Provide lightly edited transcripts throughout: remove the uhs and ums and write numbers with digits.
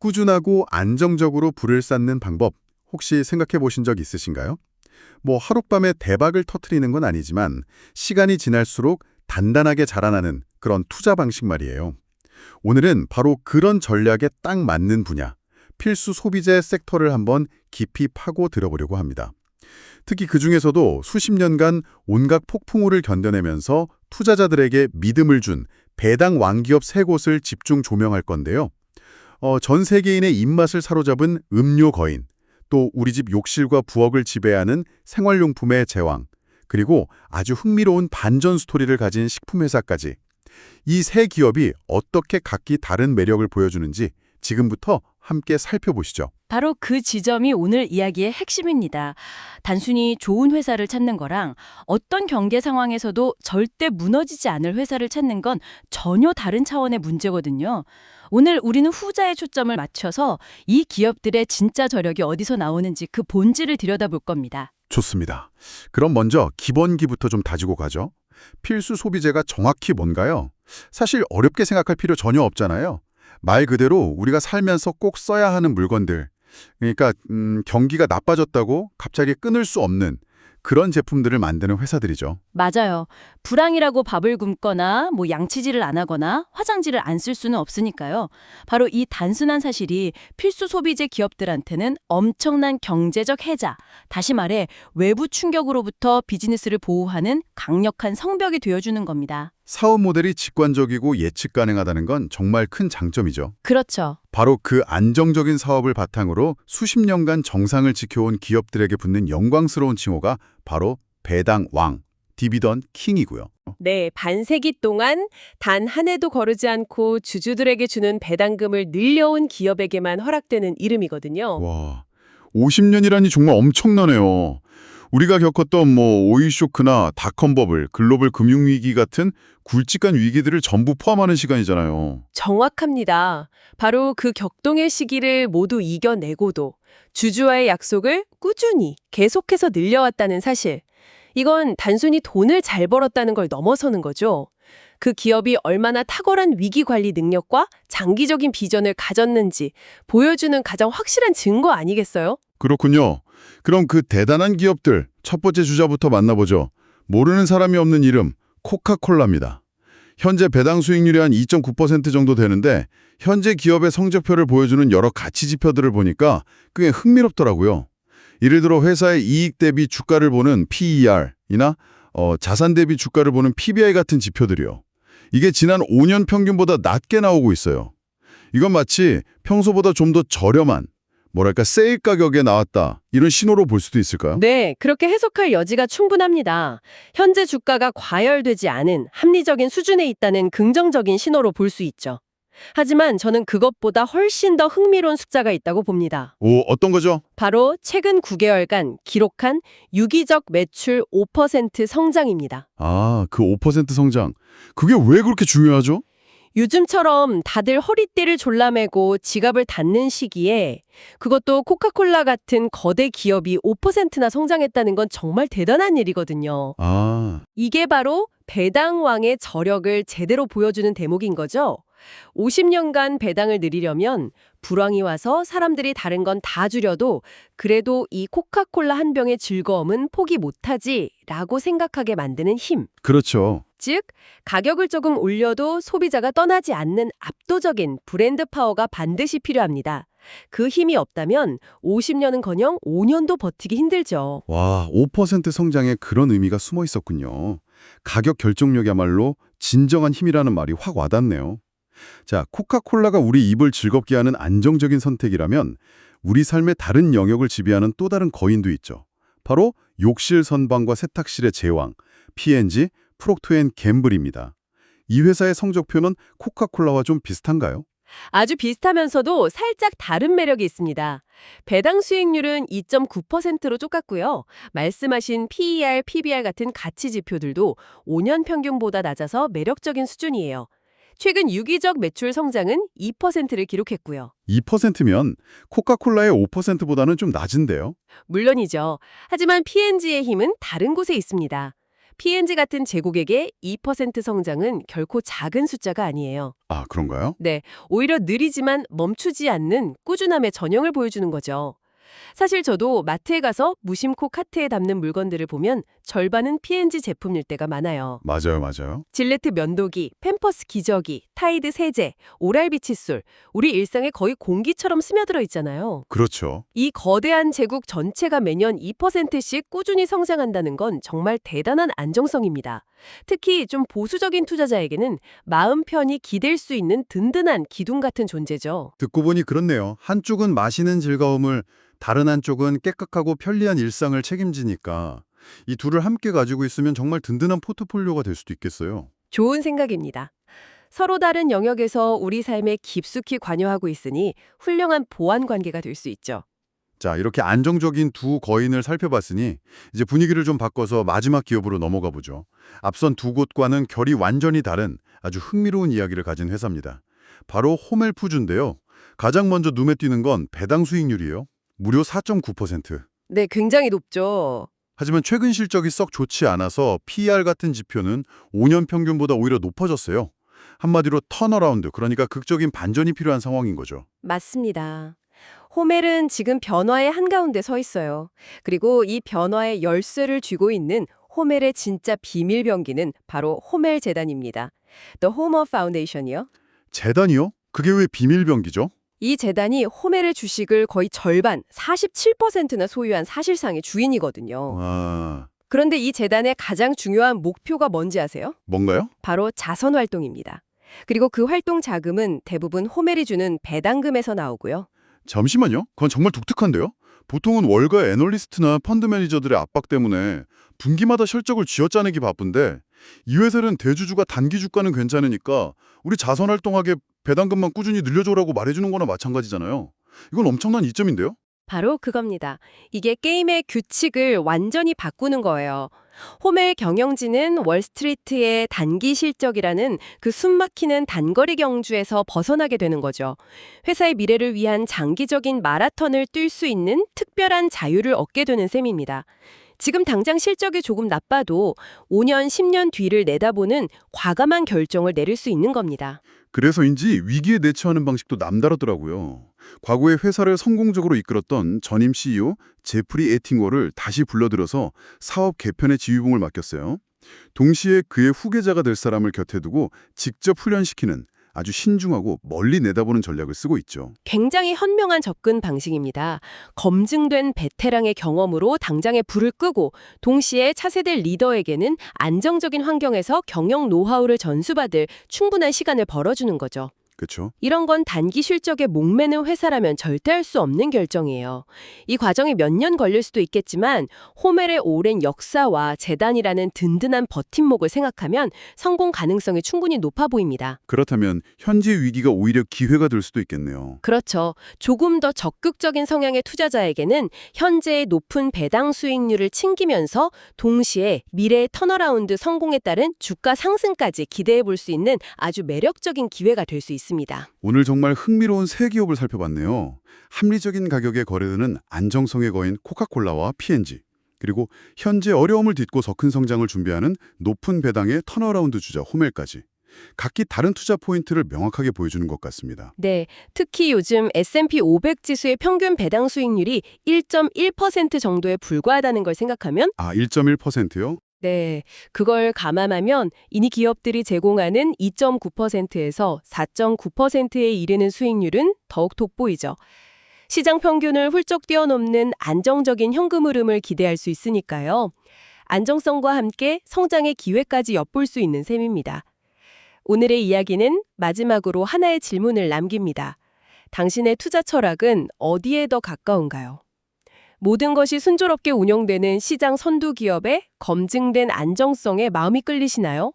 꾸준하고 안정적으로 불을 쌓는 방법 혹시 생각해 보신 적 있으신가요? 뭐 하룻밤에 대박을 터트리는 건 아니지만 시간이 지날수록 단단하게 자라나는 그런 투자 방식 말이에요. 오늘은 바로 그런 전략에 딱 맞는 분야, 필수 소비재 섹터를 한번 깊이 파고 들어보려고 합니다. 특히 그중에서도 수십 년간 온갖 폭풍우를 견뎌내면서 투자자들에게 믿음을 준 배당 왕기업 세 곳을 집중 조명할 건데요. 전 세계인의 입맛을 사로잡은 음료 거인, 또 우리 집 욕실과 부엌을 지배하는 생활용품의 제왕, 그리고 아주 흥미로운 반전 스토리를 가진 식품회사까지 이 세 기업이 어떻게 각기 다른 매력을 보여주는지 지금부터 함께 살펴보시죠. 바로 그 지점이 오늘 이야기의 핵심입니다. 단순히 좋은 회사를 찾는 거랑 어떤 경계 상황에서도 절대 무너지지 않을 회사를 찾는 건 전혀 다른 차원의 문제거든요. 오늘 우리는 후자에 초점을 맞춰서 이 기업들의 진짜 저력이 어디서 나오는지 그 본질을 들여다볼 겁니다. 좋습니다. 그럼 먼저 기본기부터 좀 다지고 가죠. 필수 소비재가 정확히 뭔가요? 사실 어렵게 생각할 필요 전혀 없잖아요. 말 그대로 우리가 살면서 꼭 써야 하는 물건들, 그러니까 경기가 나빠졌다고 갑자기 끊을 수 없는 그런 제품들을 만드는 회사들이죠. 맞아요. 불황이라고 밥을 굶거나 양치질을 안 하거나 화장지를 안 쓸 수는 없으니까요. 바로 이 단순한 사실이 필수 소비재 기업들한테는 엄청난 경제적 해자, 다시 말해 외부 충격으로부터 비즈니스를 보호하는 강력한 성벽이 되어주는 겁니다. 사업 모델이 직관적이고 예측 가능하다는 건 정말 큰 장점이죠. 그렇죠. 바로 그 안정적인 사업을 바탕으로 수십 년간 정상을 지켜온 기업들에게 붙는 영광스러운 칭호가 바로 배당 왕, 디비던 킹이고요. 네, 반세기 동안 단 한 해도 거르지 않고 주주들에게 주는 배당금을 늘려온 기업에게만 허락되는 이름이거든요. 와, 50년이라니 정말 엄청나네요. 우리가 겪었던 오일 쇼크나 닷컴 버블, 글로벌 금융위기 같은 굵직한 위기들을 전부 포함하는 시간이잖아요. 정확합니다. 바로 그 격동의 시기를 모두 이겨내고도 주주와의 약속을 꾸준히 계속해서 늘려왔다는 사실. 이건 단순히 돈을 잘 벌었다는 걸 넘어서는 거죠. 그 기업이 얼마나 탁월한 위기 관리 능력과 장기적인 비전을 가졌는지 보여주는 가장 확실한 증거 아니겠어요? 그렇군요. 그럼 그 대단한 기업들 첫 번째 주자부터 만나보죠. 모르는 사람이 없는 이름, 코카콜라입니다. 현재 배당 수익률이 한 2.9% 정도 되는데 현재 기업의 성적표를 보여주는 여러 가치 지표들을 보니까 꽤 흥미롭더라고요. 예를 들어 회사의 이익 대비 주가를 보는 PER이나 자산 대비 주가를 보는 PBI 같은 지표들이요. 이게 지난 5년 평균보다 낮게 나오고 있어요. 이건 마치 평소보다 좀 더 저렴한 세일 가격에 나왔다 이런 신호로 볼 수도 있을까요? 네, 그렇게 해석할 여지가 충분합니다. 현재 주가가 과열되지 않은 합리적인 수준에 있다는 긍정적인 신호로 볼 수 있죠. 하지만 저는 그것보다 훨씬 더 흥미로운 숫자가 있다고 봅니다. 오, 어떤 거죠? 바로 최근 9개월간 기록한 유기적 매출 5% 성장입니다. 아, 그 5% 성장. 그게 왜 그렇게 중요하죠? 요즘처럼 다들 허리띠를 졸라매고 지갑을 닫는 시기에 그것도 코카콜라 같은 거대 기업이 5%나 성장했다는 건 정말 대단한 일이거든요. 아, 이게 바로 배당왕의 저력을 제대로 보여주는 대목인 거죠. 50년간 배당을 늘리려면 불황이 와서 사람들이 다른 건 다 줄여도 그래도 이 코카콜라 한 병의 즐거움은 포기 못하지 라고 생각하게 만드는 힘. 그렇죠. 즉, 가격을 조금 올려도 소비자가 떠나지 않는 압도적인 브랜드 파워가 반드시 필요합니다. 그 힘이 없다면 50년은커녕 5년도 버티기 힘들죠. 와, 5% 성장에 그런 의미가 숨어 있었군요. 가격 결정력이야말로 진정한 힘이라는 말이 확 와닿네요. 자, 코카콜라가 우리 입을 즐겁게 하는 안정적인 선택이라면 우리 삶의 다른 영역을 지배하는 또 다른 거인도 있죠. 바로 욕실 선방과 세탁실의 제왕, P&G, 프록터앤갬블입니다. 이 회사의 성적표는 코카콜라와 좀 비슷한가요? 아주 비슷하면서도 살짝 다른 매력이 있습니다. 배당 수익률은 2.9%로 똑같고요. 말씀하신 PER, PBR 같은 가치 지표들도 5년 평균보다 낮아서 매력적인 수준이에요. 최근 유기적 매출 성장은 2%를 기록했고요. 2%면 코카콜라의 5%보다는 좀 낮은데요? 물론이죠. 하지만 P&G의 힘은 다른 곳에 있습니다. P&G 같은 제국에게 2% 성장은 결코 작은 숫자가 아니에요. 아, 그런가요? 네, 오히려 느리지만 멈추지 않는 꾸준함의 전형을 보여주는 거죠. 사실 저도 마트에 가서 무심코 카트에 담는 물건들을 보면 절반은 P&G 제품일 때가 많아요. 맞아요, 맞아요. 질레트 면도기, 팸퍼스 기저귀, 타이드 세제, 오랄비 칫솔, 우리 일상에 거의 공기처럼 스며들어 있잖아요. 그렇죠. 이 거대한 제국 전체가 매년 2%씩 꾸준히 성장한다는 건 정말 대단한 안정성입니다. 특히 좀 보수적인 투자자에게는 마음 편히 기댈 수 있는 든든한 기둥 같은 존재죠. 듣고 보니 그렇네요. 한쪽은 마시는 즐거움을, 다른 한쪽은 깨끗하고 편리한 일상을 책임지니까 이 둘을 함께 가지고 있으면 정말 든든한 포트폴리오가 될 수도 있겠어요. 좋은 생각입니다. 서로 다른 영역에서 우리 삶에 깊숙이 관여하고 있으니 훌륭한 보완 관계가 될 수 있죠. 자, 이렇게 안정적인 두 거인을 살펴봤으니 이제 분위기를 좀 바꿔서 마지막 기업으로 넘어가 보죠. 앞선 두 곳과는 결이 완전히 다른 아주 흥미로운 이야기를 가진 회사입니다. 바로 호멜푸드인데요. 가장 먼저 눈에 띄는 건 배당 수익률이에요. 무려 4.9%. 네, 굉장히 높죠. 하지만 최근 실적이 썩 좋지 않아서 PER 같은 지표는 5년 평균보다 오히려 높아졌어요. 한마디로 턴어라운드, 그러니까 극적인 반전이 필요한 상황인 거죠. 맞습니다. 호멜은 지금 변화의 한가운데 서 있어요. 그리고 이 변화의 열쇠를 쥐고 있는 호멜의 진짜 비밀 병기는 바로 호멜 재단입니다. The Homer Foundation이요. 재단이요? 그게 왜 비밀병기죠? 이 재단이 호멜의 주식을 거의 절반, 47%나 소유한 사실상의 주인이거든요. 아, 그런데 이 재단의 가장 중요한 목표가 뭔지 아세요? 뭔가요? 바로 자선 활동입니다. 그리고 그 활동 자금은 대부분 호멜이 주는 배당금에서 나오고요. 잠시만요. 그건 정말 독특한데요? 보통은 월가 애널리스트나 펀드 매니저들의 압박 때문에 분기마다 실적을 쥐어짜내기 바쁜데 이 회사는 대주주가 단기 주가는 괜찮으니까 우리 자선활동하게 배당금만 꾸준히 늘려줘라고 말해주는 거나 마찬가지잖아요. 이건 엄청난 이점인데요? 바로 그겁니다. 이게 게임의 규칙을 완전히 바꾸는 거예요. 호멜 경영진은 월스트리트의 단기 실적이라는 그 숨막히는 단거리 경주에서 벗어나게 되는 거죠. 회사의 미래를 위한 장기적인 마라톤을 뛸 수 있는 특별한 자유를 얻게 되는 셈입니다. 지금 당장 실적이 조금 나빠도 5년, 10년 뒤를 내다보는 과감한 결정을 내릴 수 있는 겁니다. 그래서인지 위기에 대처하는 방식도 남다르더라고요. 과거에 회사를 성공적으로 이끌었던 전임 CEO 제프리 에팅워를 다시 불러들여서 사업 개편의 지휘봉을 맡겼어요. 동시에 그의 후계자가 될 사람을 곁에 두고 직접 훈련시키는 아주 신중하고 멀리 내다보는 전략을 쓰고 있죠. 굉장히 현명한 접근 방식입니다. 검증된 베테랑의 경험으로 당장에 불을 끄고 동시에 차세대 리더에게는 안정적인 환경에서 경영 노하우를 전수받을 충분한 시간을 벌어주는 거죠. 그렇죠? 이런 건 단기 실적에 목매는 회사라면 절대 할 수 없는 결정이에요. 이 과정이 몇 년 걸릴 수도 있겠지만 호멜의 오랜 역사와 재단이라는 든든한 버팀목을 생각하면 성공 가능성이 충분히 높아 보입니다. 그렇다면 현재 위기가 오히려 기회가 될 수도 있겠네요. 그렇죠. 조금 더 적극적인 성향의 투자자에게는 현재의 높은 배당 수익률을 챙기면서 동시에 미래의 턴어라운드 성공에 따른 주가 상승까지 기대해 볼 수 있는 아주 매력적인 기회가 될 수 있습니다. 오늘 정말 흥미로운 세 기업을 살펴봤네요. 합리적인 가격에 거래되는 안정성의 거인 코카콜라와 P&G, 그리고 현재 어려움을 딛고 더 큰 성장을 준비하는 높은 배당의 턴어라운드 주자 호멜까지. 각기 다른 투자 포인트를 명확하게 보여주는 것 같습니다. 네, 특히 요즘 S&P 500 지수의 평균 배당 수익률이 1.1% 정도에 불과하다는 걸 생각하면 1.1%요? 네, 그걸 감안하면 이니 기업들이 제공하는 2.9%에서 4.9%에 이르는 수익률은 더욱 돋보이죠. 시장 평균을 훌쩍 뛰어넘는 안정적인 현금 흐름을 기대할 수 있으니까요. 안정성과 함께 성장의 기회까지 엿볼 수 있는 셈입니다. 오늘의 이야기는 마지막으로 하나의 질문을 남깁니다. 당신의 투자 철학은 어디에 더 가까운가요? 모든 것이 순조롭게 운영되는 시장 선두 기업의 검증된 안정성에 마음이 끌리시나요?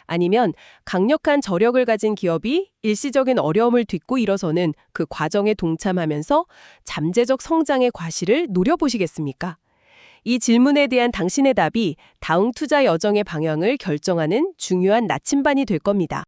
아니면 강력한 저력을 가진 기업이 일시적인 어려움을 딛고 일어서는 그 과정에 동참하면서 잠재적 성장의 과실을 노려보시겠습니까? 이 질문에 대한 당신의 답이 다음 투자 여정의 방향을 결정하는 중요한 나침반이 될 겁니다.